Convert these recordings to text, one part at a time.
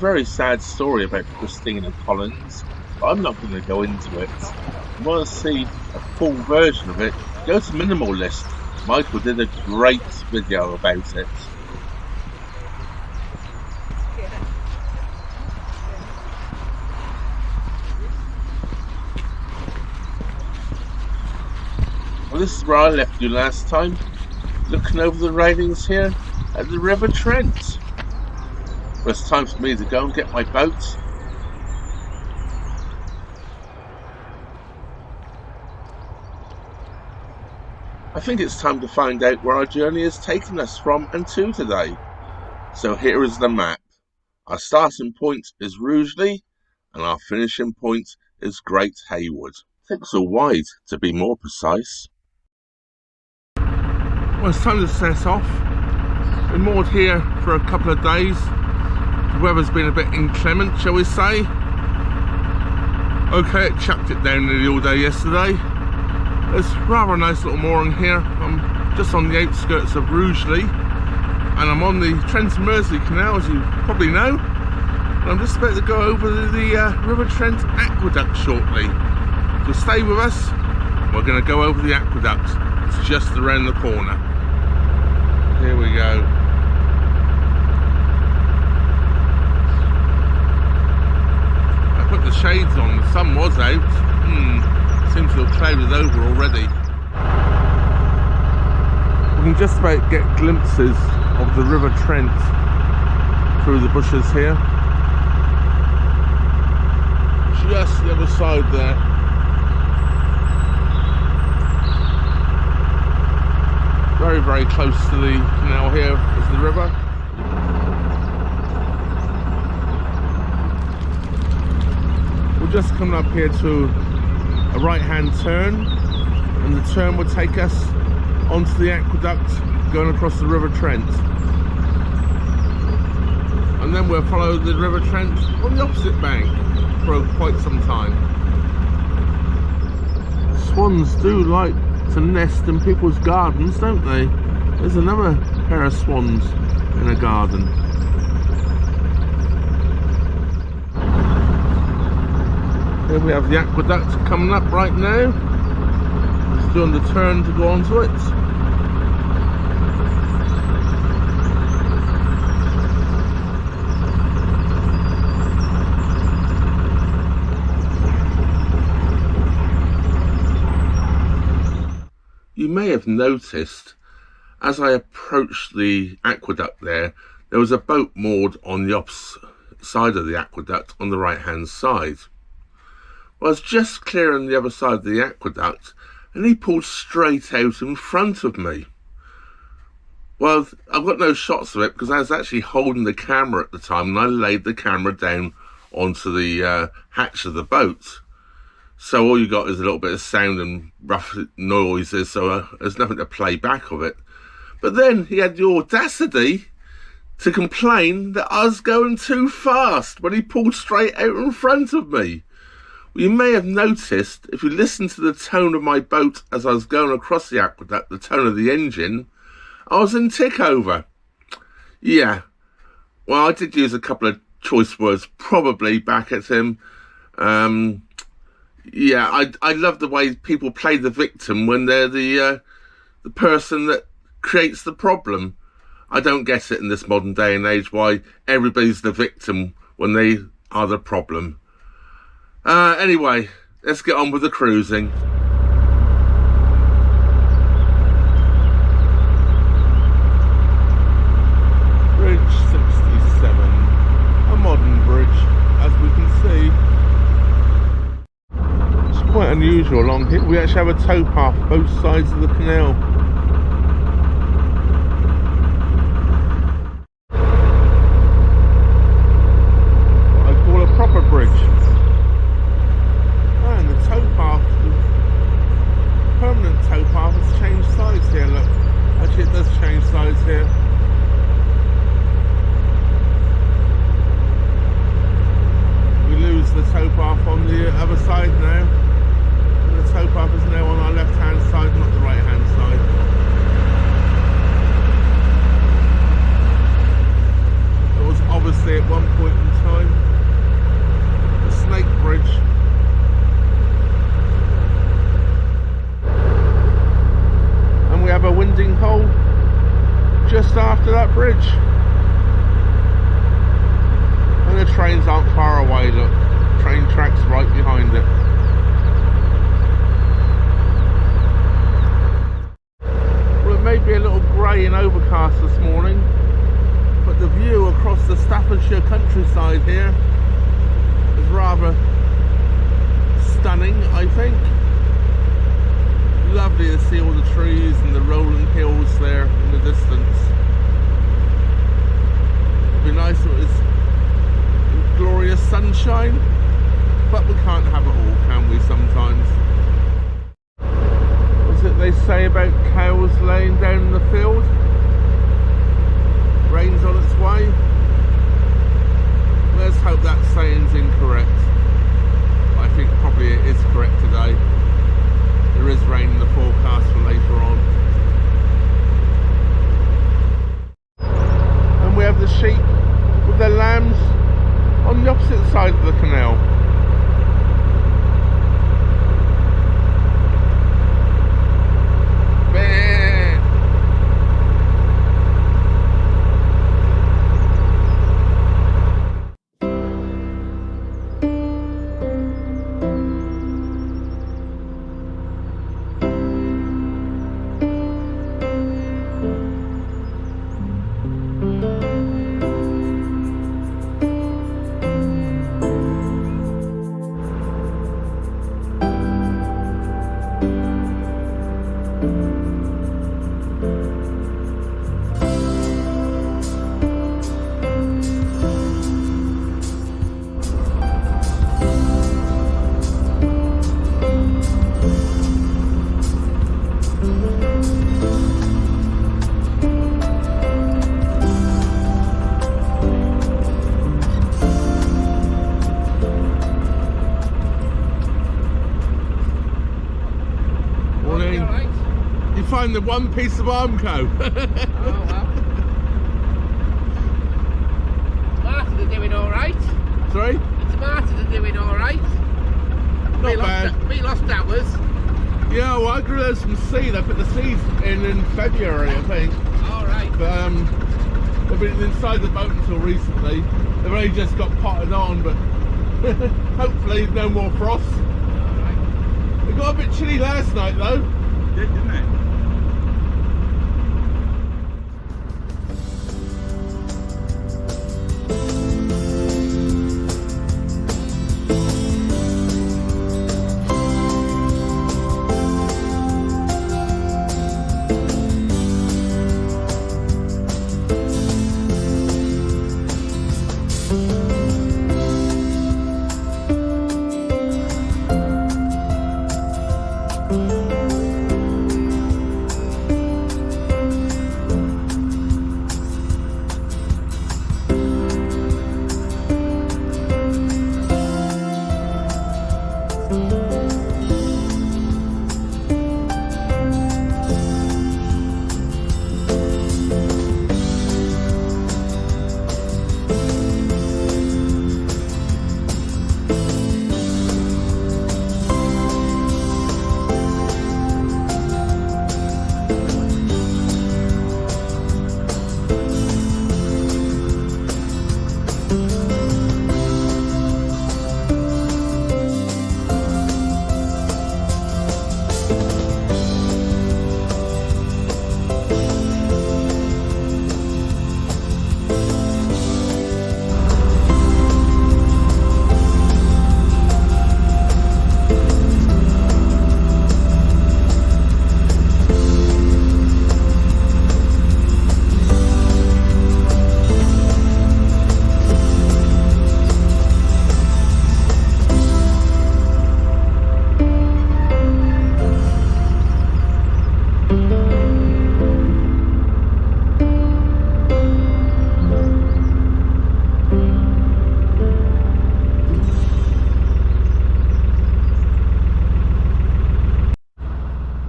very sad story about Christine and Collins, but I'm not going to go into it. If you want to see a full version of it, go to Minimalist. Michael did a great video about it. Well, this is where I left you last time, looking over the railings here at the River Trent. Well, it's time for me to go and get my boat. I think it's time to find out where our journey has taken us from and to today. So here is the map. Our starting point is Rugeley and our finishing point is Great Hayward. Tixall Wide, to be more precise. Well, it's time to set off. We're moored here for a couple of days. The weather's been a bit inclement, shall we say. Okay, it chucked it down nearly all day yesterday. There's rather a nice little mooring here. I'm just on the outskirts of Rugeley, and I'm on the Trent Mersey Canal, as you probably know. And I'm just about to go over the River Trent aqueduct shortly. So stay with us. We're going to go over the aqueduct. It's just around the corner. Here we go. I put the shades on. The sun was out. Seems to have clouded over already. We can just about get glimpses of the River Trent through the bushes here. Just the other side there. Very, very close to the canal here is the river. We're just coming up here to a right-hand turn, and the turn will take us onto the aqueduct going across the River Trent. And then we'll follow the River Trent on the opposite bank for quite some time. Swans do like to nest in people's gardens, don't they? There's another pair of swans in a garden. Here we have the aqueduct coming up right now. It's doing the turn to go onto it. You may have noticed, as I approached the aqueduct there was a boat moored on the opposite side of the aqueduct on the right hand side. Well, I was just clearing the other side of the aqueduct and he pulled straight out in front of me. Well, I've got no shots of it because I was actually holding the camera at the time, and I laid the camera down onto the hatch of the boat. So all you got is a little bit of sound and rough noises, so there's nothing to play back of it. But then he had the audacity to complain that I was going too fast when he pulled straight out in front of me. Well, you may have noticed, if you listen to the tone of my boat as I was going across the aqueduct, the tone of the engine, I was in tick over. Yeah, well, I did use a couple of choice words probably back at him. Yeah, I love the way people play the victim when they're the person that creates the problem. I don't get it in this modern day and age why everybody's the victim when they are the problem. Anyway, let's get on with the cruising. Bridge 67, a modern bridge, as we can see. It's quite unusual along here. We actually have a towpath both sides of the canal. What I call a proper bridge. And the towpath, the permanent towpath has changed sides here, look. Actually it does change sides here. We lose the towpath on the other side now. And the towpath is now on our left hand side, not the right hand side. overcast this morning, but the view across the Staffordshire countryside here is rather stunning, I think. Lovely to see all the trees and the rolling hills there in the distance. It'd be nice if it was glorious sunshine, but we can't have it all, can we, sometimes? What's it they say about cows laying down in the field? Rain's on its way. Let's hope that saying's incorrect. I think probably it is correct today. There is rain in the forecast for later on. And we have the sheep with their lambs on the opposite side of the canal. The one piece of Armco. Oh well. Martin are doing alright. Sorry? It's Martin are doing alright. Not bad. We lost ours. Yeah, well, I grew those from seed. I put the seeds in February, I think. Alright. But they've been inside the boat until recently. They've only just got potted on, but hopefully no more frost. Alright. It got a bit chilly last night though. It did, didn't it?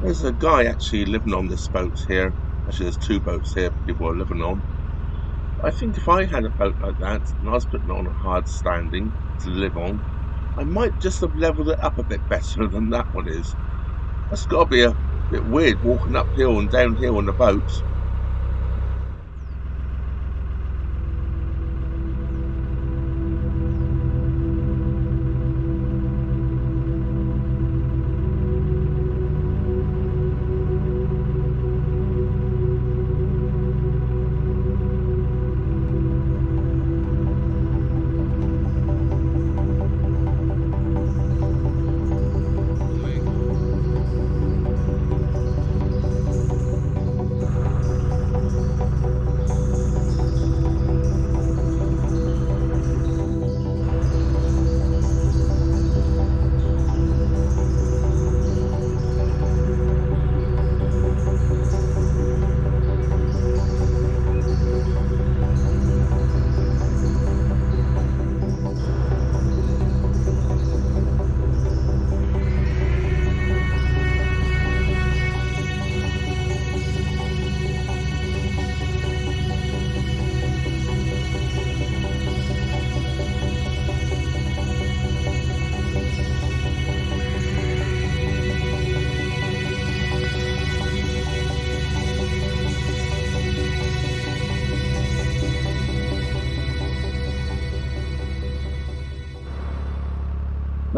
There's a guy actually living on this boat here. Actually, there's two boats here people are living on. I think if I had a boat like that and I was putting it on a hard standing to live on, I might just have levelled it up a bit better than that one is. That's got to be a bit weird walking uphill and downhill on the boat.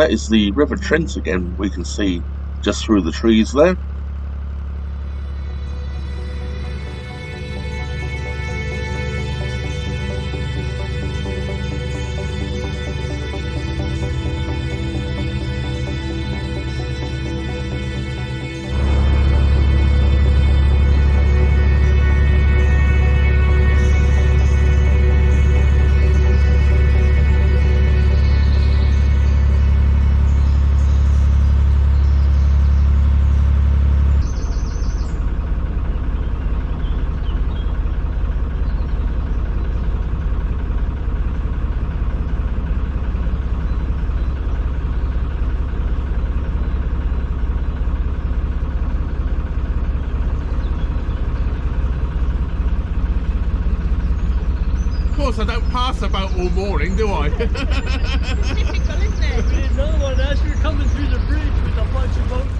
that is the River Trent again, we can see just through the trees there. Of course, I don't pass a boat all morning, do I? Typical, isn't it? We had another one as we were coming through the bridge with a bunch of boats.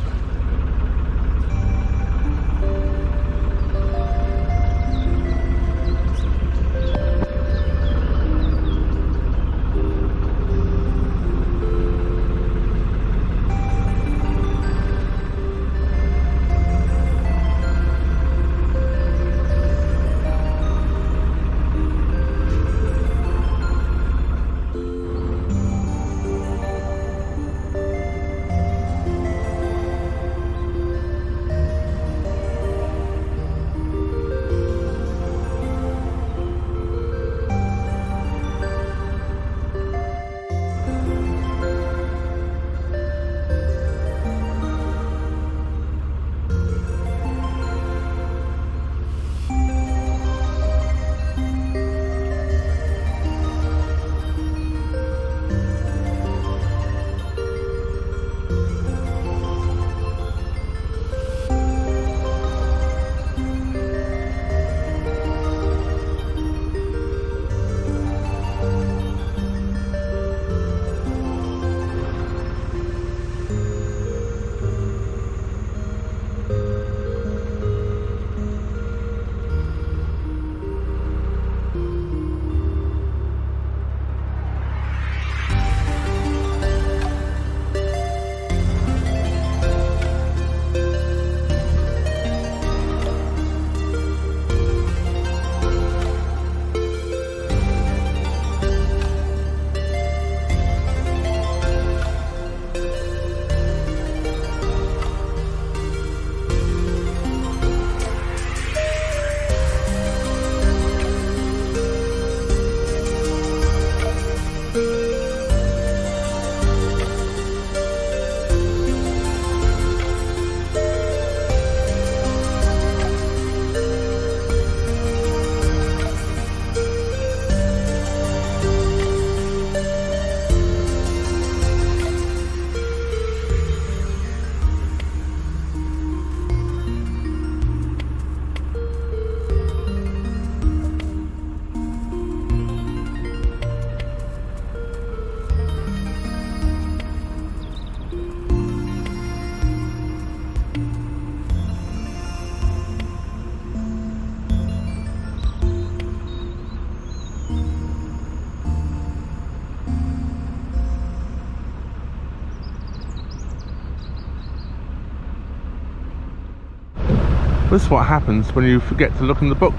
This is what happens when you forget to look in the book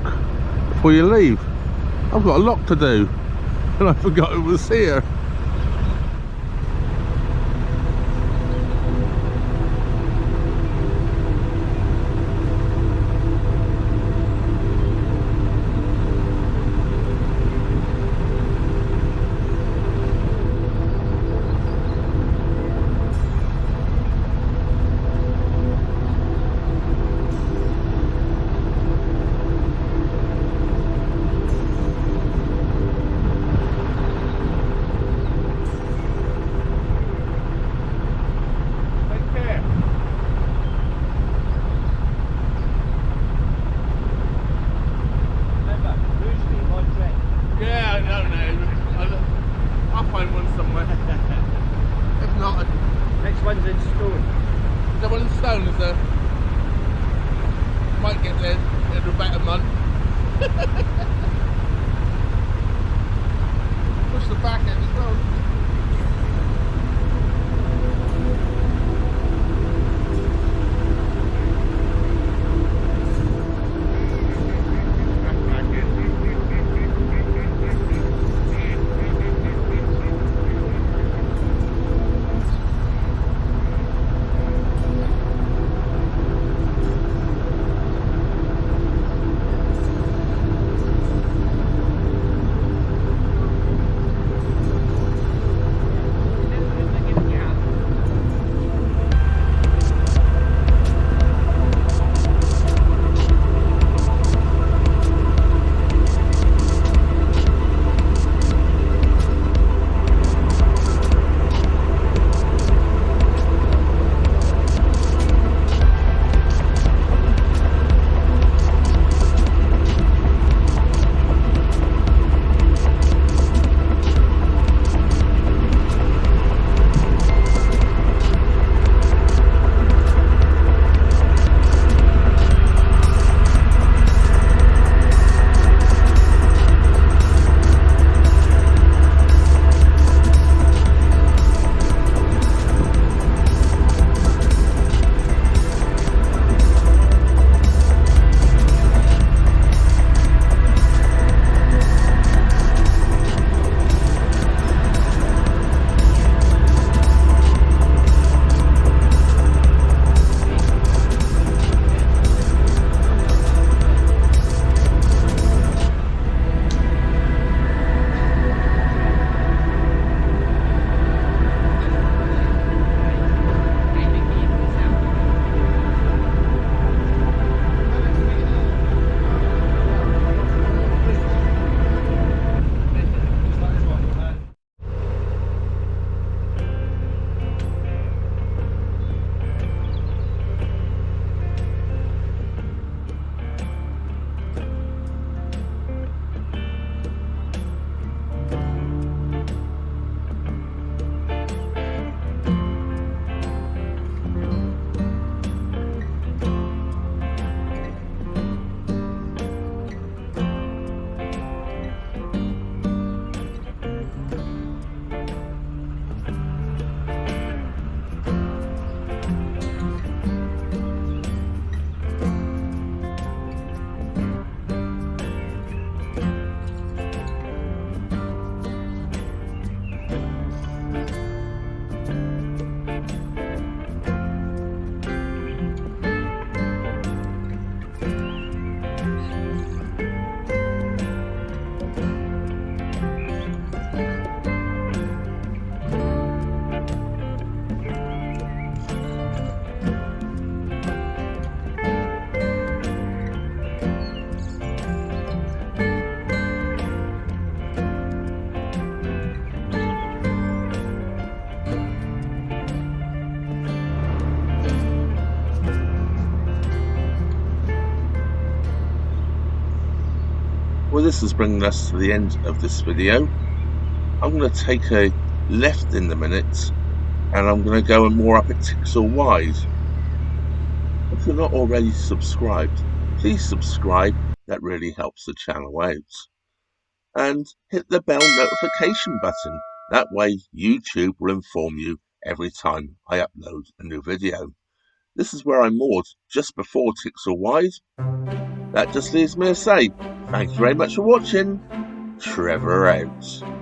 before you leave. I've got a lot to do and I forgot it was here. Well, this is bringing us to the end of this video. I'm going to take a left in a minute, and I'm going to go more up at Tixall Wide. If you're not already subscribed, please subscribe. That really helps the channel out. And hit the bell notification button. That way YouTube will inform you every time I upload a new video. This is where I moored just before Tixall Wide. That just leaves me to say, thank you very much for watching. Trevor out.